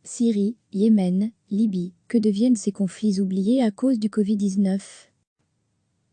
Syrie, Yémen, Libye, que deviennent ces conflits oubliés à cause du Covid-19?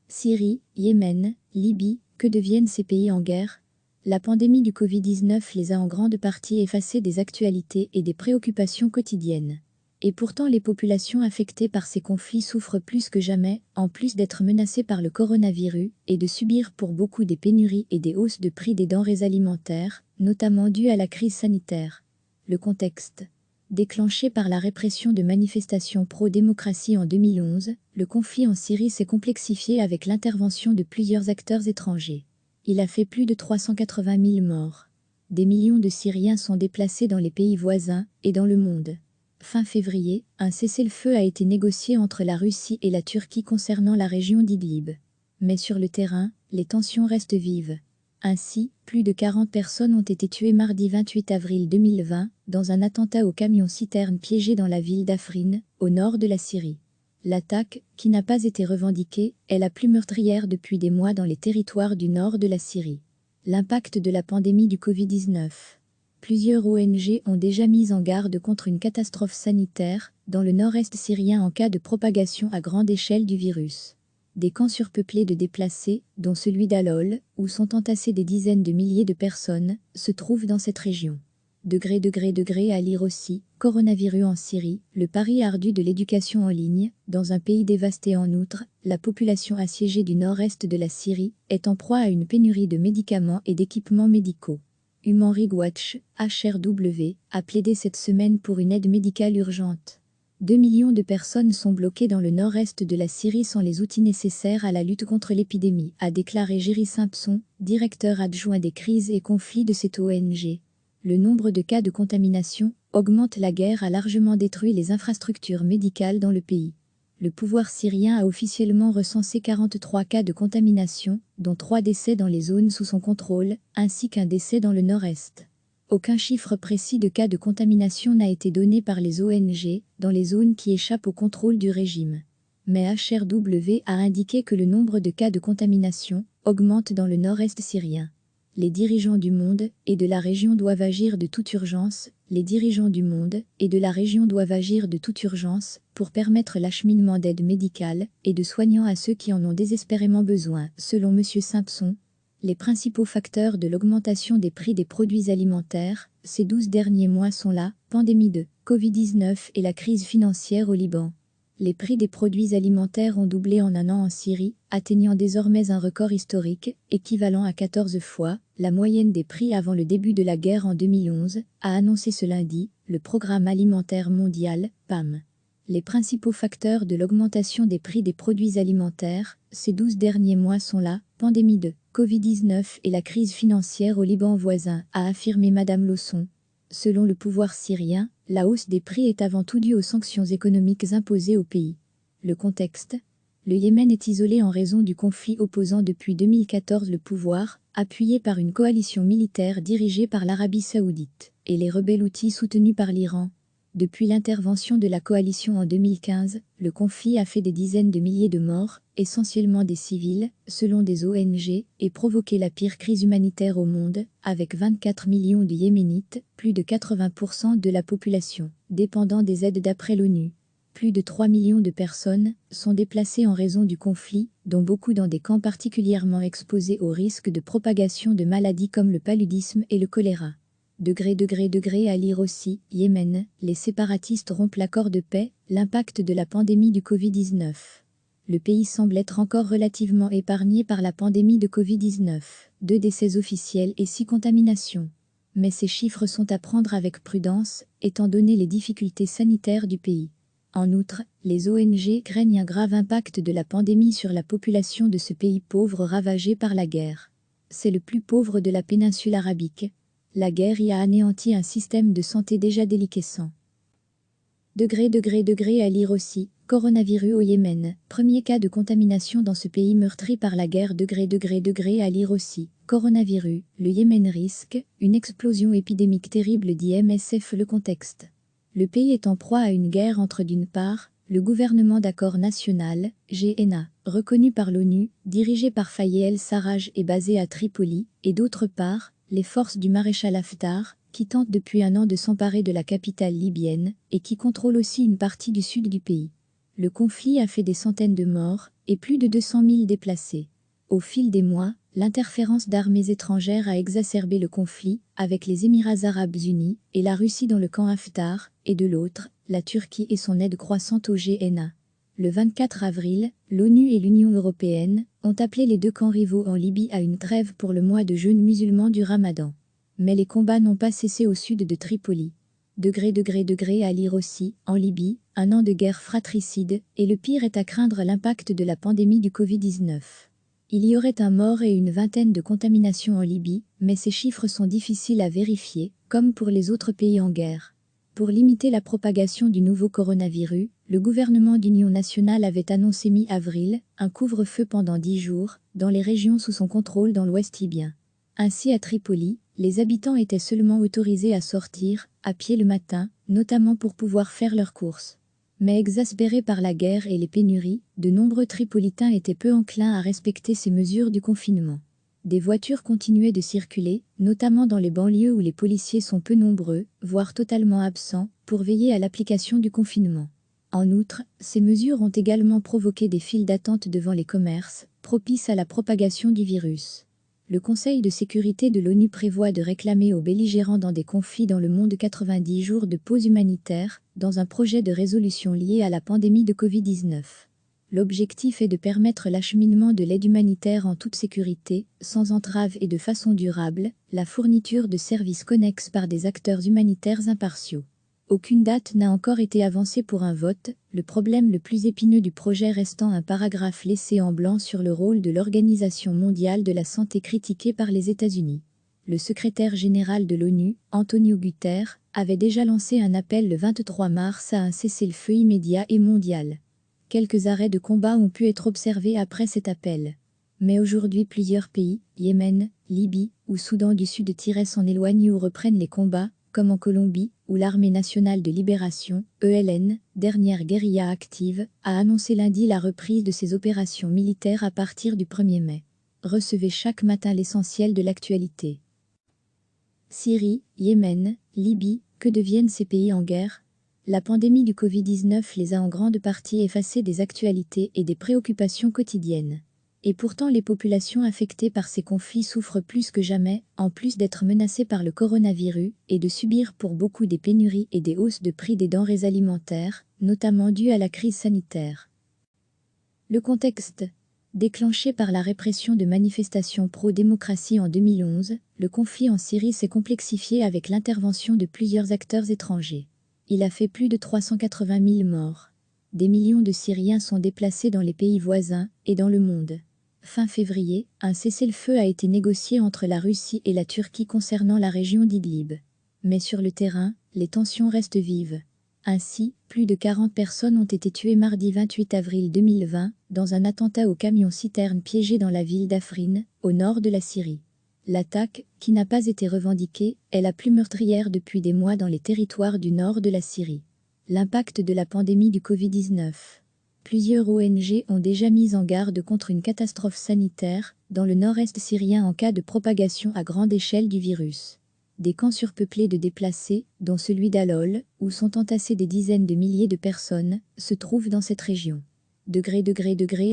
Syrie, Yémen, Libye, que deviennent ces pays en guerre? La pandémie du Covid-19 les a en grande partie effacés des actualités et des préoccupations quotidiennes. Et pourtant les populations affectées par ces conflits souffrent plus que jamais, en plus d'être menacées par le coronavirus, et de subir pour beaucoup des pénuries et des hausses de prix des denrées alimentaires, notamment dues à la crise sanitaire. Le contexte. Déclenché par la répression de manifestations pro-démocratie en 2011, le conflit en Syrie s'est complexifié avec l'intervention de plusieurs acteurs étrangers. Il a fait plus de 380 000 morts. Des millions de Syriens sont déplacés dans les pays voisins et dans le monde. Fin février, un cessez-le-feu a été négocié entre la Russie et la Turquie concernant la région d'Idlib. Mais sur le terrain, les tensions restent vives. Ainsi, plus de 40 personnes ont été tuées mardi 28 avril 2020 dans un attentat au camion-citerne piégé dans la ville d'Afrin, au nord de la Syrie. L'attaque, qui n'a pas été revendiquée, est la plus meurtrière depuis des mois dans les territoires du nord de la Syrie. L'impact de la pandémie du Covid-19. Plusieurs ONG ont déjà mis en garde contre une catastrophe sanitaire dans le nord-est syrien en cas de propagation à grande échelle du virus. Des camps surpeuplés de déplacés, dont celui d'Al-Hol, où sont entassés des dizaines de milliers de personnes, se trouvent dans cette région. À lire aussi, coronavirus en Syrie, le pari ardu de l'éducation en ligne, dans un pays dévasté en outre, la population assiégée du nord-est de la Syrie est en proie à une pénurie de médicaments et d'équipements médicaux. Human Rights Watch, HRW, a plaidé cette semaine pour une aide médicale urgente. 2 millions de personnes sont bloquées dans le nord-est de la Syrie sans les outils nécessaires à la lutte contre l'épidémie, a déclaré Jerry Simpson, directeur adjoint des crises et conflits de cette ONG. Le nombre de cas de contamination augmente. La guerre a largement détruit les infrastructures médicales dans le pays. Le pouvoir syrien a officiellement recensé 43 cas de contamination, dont 3 décès dans les zones sous son contrôle, ainsi qu'un décès dans le nord-est. Aucun chiffre précis de cas de contamination n'a été donné par les ONG dans les zones qui échappent au contrôle du régime. Mais HRW a indiqué que le nombre de cas de contamination augmente dans le nord-est syrien. Les dirigeants du monde et de la région doivent agir de toute urgence. Les dirigeants du monde et de la région doivent agir de toute urgence pour permettre l'acheminement d'aide médicale et de soignants à ceux qui en ont désespérément besoin, selon M. Simpson. Les principaux facteurs de l'augmentation des prix des produits alimentaires ces 12 derniers mois sont la pandémie de Covid-19 et la crise financière au Liban. Les prix des produits alimentaires ont doublé en un an en Syrie, atteignant désormais un record historique, équivalent à 14 fois la moyenne des prix avant le début de la guerre en 2011, a annoncé ce lundi le Programme alimentaire mondial, PAM. Les principaux facteurs de l'augmentation des prix des produits alimentaires ces 12 derniers mois sont la pandémie de Covid-19 et la crise financière au Liban voisin, a affirmé Madame Lawson. Selon le pouvoir syrien, la hausse des prix est avant tout due aux sanctions économiques imposées au pays. Le contexte. Le Yémen est isolé en raison du conflit opposant depuis 2014 le pouvoir, appuyé par une coalition militaire dirigée par l'Arabie saoudite, et les rebelles houthis soutenus par l'Iran. Depuis l'intervention de la coalition en 2015, le conflit a fait des dizaines de milliers de morts, essentiellement des civils, selon des ONG, et provoqué la pire crise humanitaire au monde, avec 24 millions de Yéménites, plus de 80% de la population, dépendant des aides d'après l'ONU. Plus de 3 millions de personnes sont déplacées en raison du conflit, dont beaucoup dans des camps particulièrement exposés au risque de propagation de maladies comme le paludisme et le choléra. À lire aussi, Yémen, les séparatistes rompent l'accord de paix, l'impact de la pandémie du Covid-19. Le pays semble être encore relativement épargné par la pandémie de Covid-19, 2 décès officiels et 6 contaminations. Mais ces chiffres sont à prendre avec prudence, étant donné les difficultés sanitaires du pays. En outre, les ONG craignent un grave impact de la pandémie sur la population de ce pays pauvre ravagé par la guerre. C'est le plus pauvre de la péninsule arabique. La guerre y a anéanti un système de santé déjà déliquescent. À lire aussi, coronavirus au Yémen, premier cas de contamination dans ce pays meurtri par la guerre. À lire aussi, coronavirus, le Yémen risque une explosion épidémique terrible dit MSF. Le contexte. Le pays est en proie à une guerre entre d'une part, le gouvernement d'accord national, GNA, reconnu par l'ONU, dirigé par Faye el-Sarraj et basé à Tripoli, et d'autre part, les forces du maréchal Haftar, qui tente depuis un an de s'emparer de la capitale libyenne et qui contrôle aussi une partie du sud du pays. Le conflit a fait des centaines de morts et plus de 200 000 déplacés. Au fil des mois, l'interférence d'armées étrangères a exacerbé le conflit, avec les Émirats arabes unis et la Russie dans le camp Haftar, et de l'autre, la Turquie et son aide croissante au GNA. Le 24 avril, l'ONU et l'Union européenne ont appelé les deux camps rivaux en Libye à une trêve pour le mois de jeûne musulman du Ramadan. Mais les combats n'ont pas cessé au sud de Tripoli. Degré à lire aussi, en Libye, un an de guerre fratricide, et le pire est à craindre l'impact de la pandémie du Covid-19. Il y aurait un mort et une vingtaine de contaminations en Libye, mais ces chiffres sont difficiles à vérifier, comme pour les autres pays en guerre. Pour limiter la propagation du nouveau coronavirus, le gouvernement d'union nationale avait annoncé mi-avril un couvre-feu pendant 10 jours, dans les régions sous son contrôle dans l'ouest libyen. Ainsi à Tripoli, les habitants étaient seulement autorisés à sortir, à pied le matin, notamment pour pouvoir faire leurs courses. Mais exaspérés par la guerre et les pénuries, de nombreux Tripolitains étaient peu enclins à respecter ces mesures du confinement. Des voitures continuaient de circuler, notamment dans les banlieues où les policiers sont peu nombreux, voire totalement absents, pour veiller à l'application du confinement. En outre, ces mesures ont également provoqué des files d'attente devant les commerces, propices à la propagation du virus. Le Conseil de sécurité de l'ONU prévoit de réclamer aux belligérants dans des conflits dans le monde 90 jours de pause humanitaire, dans un projet de résolution lié à la pandémie de Covid-19. L'objectif est de permettre l'acheminement de l'aide humanitaire en toute sécurité, sans entrave et de façon durable, la fourniture de services connexes par des acteurs humanitaires impartiaux. Aucune date n'a encore été avancée pour un vote, le problème le plus épineux du projet restant un paragraphe laissé en blanc sur le rôle de l'Organisation mondiale de la santé critiqué par les États-Unis. Le secrétaire général de l'ONU, Antonio Guterres, avait déjà lancé un appel le 23 mars à un cessez-le-feu immédiat et mondial. Quelques arrêts de combat ont pu être observés après cet appel. Mais aujourd'hui plusieurs pays, Yémen, Libye ou Soudan du Sud s'en éloignent ou reprennent les combats, comme en Colombie, où l'Armée nationale de libération, ELN, dernière guérilla active, a annoncé lundi la reprise de ses opérations militaires à partir du 1er mai. Recevez chaque matin l'essentiel de l'actualité. Syrie, Yémen, Libye, que deviennent ces pays en guerre? La pandémie du Covid-19 les a en grande partie effacés des actualités et des préoccupations quotidiennes. Et pourtant les populations affectées par ces conflits souffrent plus que jamais, en plus d'être menacées par le coronavirus, et de subir pour beaucoup des pénuries et des hausses de prix des denrées alimentaires, notamment dues à la crise sanitaire. Le contexte. Déclenché par la répression de manifestations pro-démocratie en 2011, le conflit en Syrie s'est complexifié avec l'intervention de plusieurs acteurs étrangers. Il a fait plus de 380 000 morts. Des millions de Syriens sont déplacés dans les pays voisins et dans le monde. Fin février, un cessez-le-feu a été négocié entre la Russie et la Turquie concernant la région d'Idlib. Mais sur le terrain, les tensions restent vives. Ainsi, plus de 40 personnes ont été tuées mardi 28 avril 2020 dans un attentat au camion-citerne piégé dans la ville d'Afrin, au nord de la Syrie. L'attaque, qui n'a pas été revendiquée, est la plus meurtrière depuis des mois dans les territoires du nord de la Syrie. L'impact de la pandémie du Covid-19. Plusieurs ONG ont déjà mis en garde contre une catastrophe sanitaire dans le nord-est syrien en cas de propagation à grande échelle du virus. Des camps surpeuplés de déplacés, dont celui d'Al-Hol, où sont entassés des dizaines de milliers de personnes, se trouvent dans cette région. Degré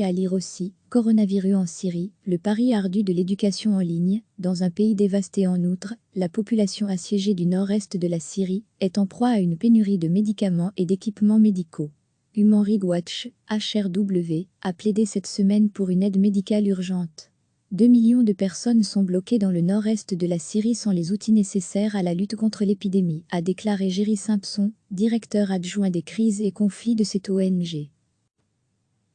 à lire aussi, coronavirus en Syrie, le pari ardu de l'éducation en ligne, dans un pays dévasté en outre, la population assiégée du nord-est de la Syrie est en proie à une pénurie de médicaments et d'équipements médicaux. Human Rights Watch, HRW, a plaidé cette semaine pour une aide médicale urgente. 2 millions de personnes sont bloquées dans le nord-est de la Syrie sans les outils nécessaires à la lutte contre l'épidémie, a déclaré Jerry Simpson, directeur adjoint des crises et conflits de cette ONG.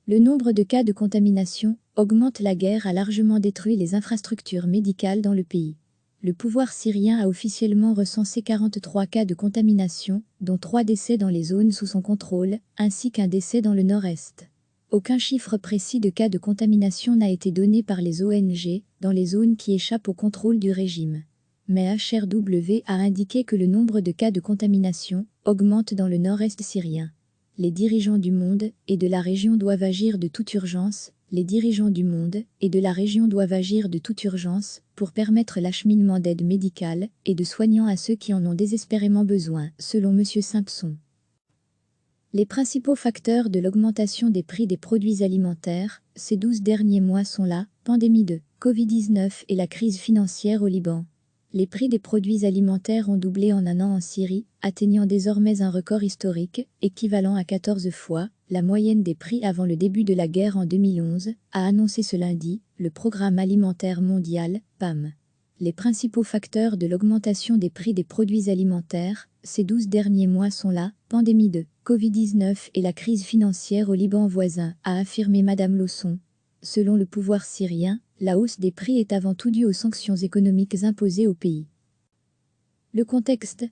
Le nombre de cas de contamination augmente. La guerre a largement détruit les infrastructures médicales dans le pays. Le pouvoir syrien a officiellement recensé 43 cas de contamination, dont 3 décès dans les zones sous son contrôle, ainsi qu'un décès dans le nord-est. Aucun chiffre précis de cas de contamination n'a été donné par les ONG dans les zones qui échappent au contrôle du régime. Mais HRW a indiqué que le nombre de cas de contamination augmente dans le nord-est syrien. Les dirigeants du monde et de la région doivent agir de toute urgence, les dirigeants du monde et de la région doivent agir de toute urgence pour permettre l'acheminement d'aide médicale et de soignants à ceux qui en ont désespérément besoin, selon M. Simpson. Les principaux facteurs de l'augmentation des prix des produits alimentaires ces 12 derniers mois sont la pandémie de Covid-19 et la crise financière au Liban. Les prix des produits alimentaires ont doublé en un an en Syrie, atteignant désormais un record historique, équivalent à 14 fois la moyenne des prix avant le début de la guerre en 2011, a annoncé ce lundi le Programme alimentaire mondial, PAM. Les principaux facteurs de l'augmentation des prix des produits alimentaires ces 12 derniers mois sont la pandémie de Covid-19 et la crise financière au Liban voisin, a affirmé Madame Lawson. Selon le pouvoir syrien, la hausse des prix est avant tout due aux sanctions économiques imposées au pays. Le contexte.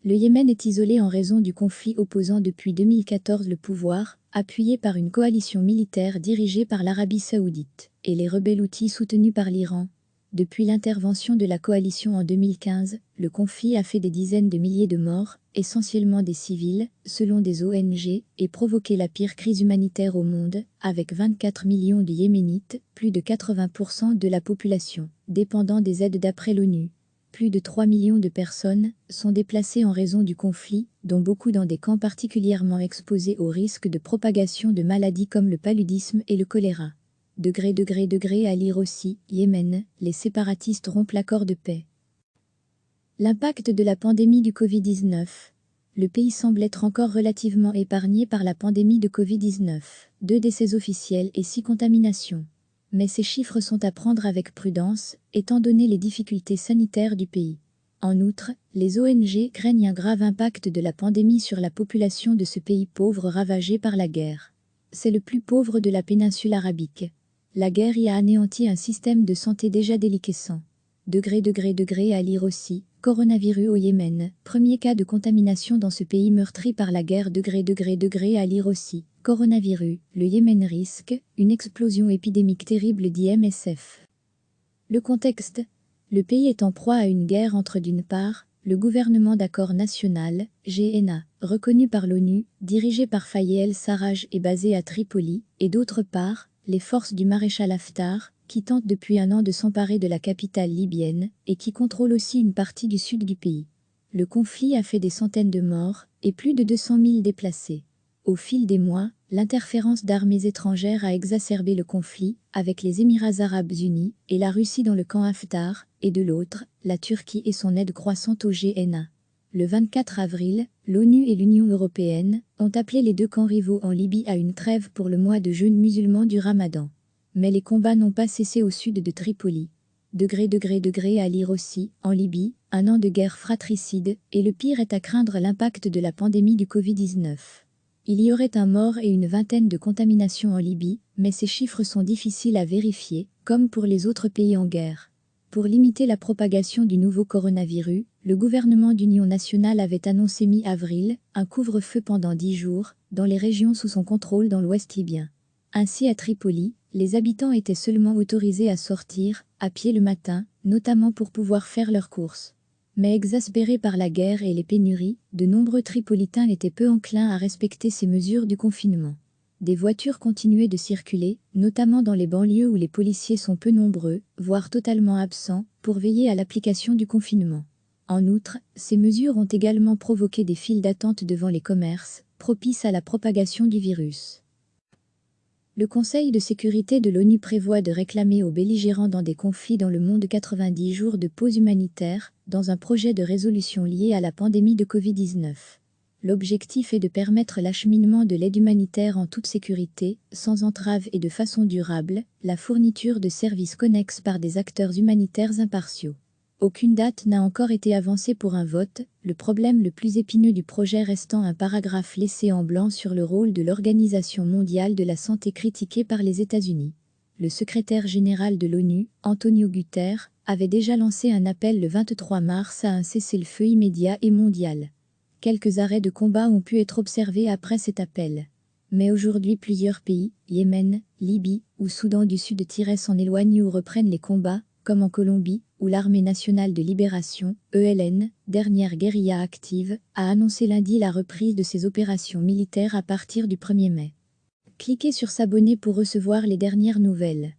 Le Yémen est isolé en raison du conflit opposant depuis 2014 le pouvoir, appuyé par une coalition militaire dirigée par l'Arabie saoudite, et les rebelles houthis soutenus par l'Iran. Depuis l'intervention de la coalition en 2015, le conflit a fait des dizaines de milliers de morts, essentiellement des civils, selon des ONG, et provoqué la pire crise humanitaire au monde, avec 24 millions de Yéménites, plus de 80% de la population, dépendant des aides d'après l'ONU. Plus de 3 millions de personnes sont déplacées en raison du conflit, dont beaucoup dans des camps particulièrement exposés au risque de propagation de maladies comme le paludisme et le choléra. À lire aussi, Yémen, les séparatistes rompent l'accord de paix. L'impact de la pandémie du Covid-19. Le pays semble être encore relativement épargné par la pandémie de Covid-19, 2 décès officiels et 6 contaminations. Mais ces chiffres sont à prendre avec prudence, étant donné les difficultés sanitaires du pays. En outre, les ONG craignent un grave impact de la pandémie sur la population de ce pays pauvre ravagé par la guerre. C'est le plus pauvre de la péninsule arabique. La guerre y a anéanti un système de santé déjà déliquescent. À lire aussi, coronavirus au Yémen, premier cas de contamination dans ce pays meurtri par la guerre. À lire aussi, coronavirus, le Yémen risque une explosion épidémique terrible dit MSF. Le contexte. Le pays est en proie à une guerre entre d'une part, le gouvernement d'accord national, GNA, reconnu par l'ONU, dirigé par Faye el-Sarraj et basé à Tripoli, et d'autre part, les forces du maréchal Haftar, qui tentent depuis un an de s'emparer de la capitale libyenne, et qui contrôlent aussi une partie du sud du pays. Le conflit a fait des centaines de morts, et plus de 200 000 déplacés. Au fil des mois, l'interférence d'armées étrangères a exacerbé le conflit, avec les Émirats arabes unis, et la Russie dans le camp Haftar, et de l'autre, la Turquie et son aide croissante au GNA. Le 24 avril, l'ONU et l'Union européenne ont appelé les 2 camps rivaux en Libye à une trêve pour le mois de jeûne musulman du Ramadan. Mais les combats n'ont pas cessé au sud de Tripoli. À lire aussi, en Libye, un an de guerre fratricide, et le pire est à craindre l'impact de la pandémie du Covid-19. Il y aurait un mort et une vingtaine de contaminations en Libye, mais ces chiffres sont difficiles à vérifier, comme pour les autres pays en guerre. Pour limiter la propagation du nouveau coronavirus, le gouvernement d'union nationale avait annoncé mi-avril un couvre-feu pendant 10 jours, dans les régions sous son contrôle dans l'ouest libyen. Ainsi à Tripoli, les habitants étaient seulement autorisés à sortir, à pied le matin, notamment pour pouvoir faire leurs courses. Mais exaspérés par la guerre et les pénuries, de nombreux Tripolitains étaient peu enclins à respecter ces mesures du confinement. Des voitures continuaient de circuler, notamment dans les banlieues où les policiers sont peu nombreux, voire totalement absents, pour veiller à l'application du confinement. En outre, ces mesures ont également provoqué des files d'attente devant les commerces, propices à la propagation du virus. Le Conseil de sécurité de l'ONU prévoit de réclamer aux belligérants dans des conflits dans le monde 90 jours de pause humanitaire, dans un projet de résolution lié à la pandémie de Covid-19. L'objectif est de permettre l'acheminement de l'aide humanitaire en toute sécurité, sans entrave et de façon durable, la fourniture de services connexes par des acteurs humanitaires impartiaux. Aucune date n'a encore été avancée pour un vote, le problème le plus épineux du projet restant un paragraphe laissé en blanc sur le rôle de l'Organisation mondiale de la santé critiqué par les États-Unis. Le secrétaire général de l'ONU, Antonio Guterres, avait déjà lancé un appel le 23 mars à un cessez-le-feu immédiat et mondial. Quelques arrêts de combat ont pu être observés après cet appel. Mais aujourd'hui plusieurs pays, Yémen, Libye ou Soudan du Sud s'en éloignent ou reprennent les combats, comme en Colombie, où l'Armée nationale de libération, ELN, dernière guérilla active, a annoncé lundi la reprise de ses opérations militaires à partir du 1er mai. Cliquez sur s'abonner pour recevoir les dernières nouvelles.